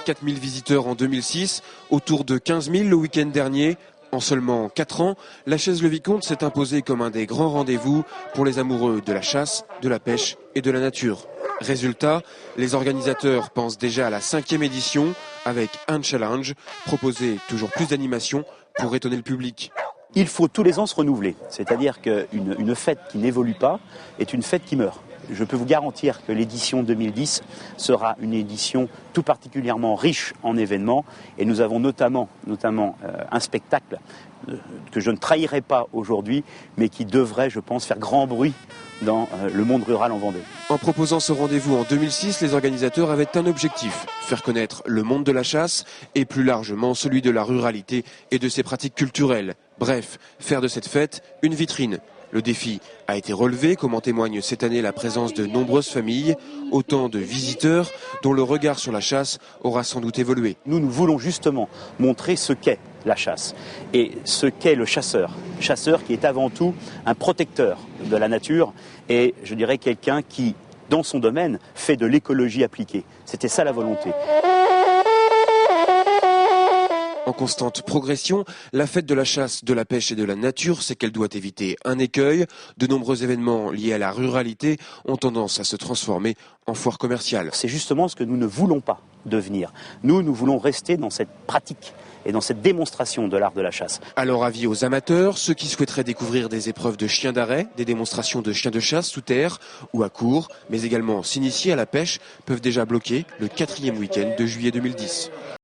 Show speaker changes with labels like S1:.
S1: 4000 visiteurs en 2006, autour de 15 000 le week-end dernier. En seulement 4 ans, la Chaise-le-Vicomte s'est imposée comme un des grands rendez-vous pour les amoureux de la chasse, de la pêche et de la nature. Résultat, les organisateurs pensent déjà à la 5e édition avec un challenge, proposer toujours plus d'animation pour étonner le public.
S2: Il faut tous les ans se renouveler, c'est-à-dire qu'une fête qui n'évolue pas est une fête qui meurt. Je peux vous garantir que l'édition 2010 sera une édition tout particulièrement riche en événements et nous avons notamment un spectacle que je ne trahirai pas aujourd'hui mais qui devrait, je pense, faire grand bruit dans le monde rural en Vendée.
S1: En proposant ce rendez-vous en 2006, les organisateurs avaient un objectif, faire connaître le monde de la chasse et plus largement celui de la ruralité et de ses pratiques culturelles. Bref, faire de cette fête une vitrine. Le défi a été relevé, comme en témoigne cette année la présence de nombreuses familles, autant de visiteurs dont le regard sur la chasse aura sans doute évolué.
S2: Nous voulons justement montrer ce qu'est la chasse et ce qu'est le chasseur. Chasseur qui est avant tout un protecteur de la nature et je dirais quelqu'un qui, dans son domaine, fait de l'écologie appliquée. C'était ça la volonté.
S1: En constante progression, la fête de la chasse, de la pêche et de la nature, c'est qu'elle doit éviter un écueil. De nombreux événements liés à la ruralité ont tendance à se transformer en foire commerciale.
S2: C'est justement ce que nous ne voulons pas devenir. Nous voulons rester dans cette pratique et dans cette démonstration de l'art de la chasse.
S1: Alors avis aux amateurs, ceux qui souhaiteraient découvrir des épreuves de chiens d'arrêt, des démonstrations de chiens de chasse sous terre ou à court, mais également s'initier à la pêche, peuvent déjà bloquer le 4e week-end de juillet 2010.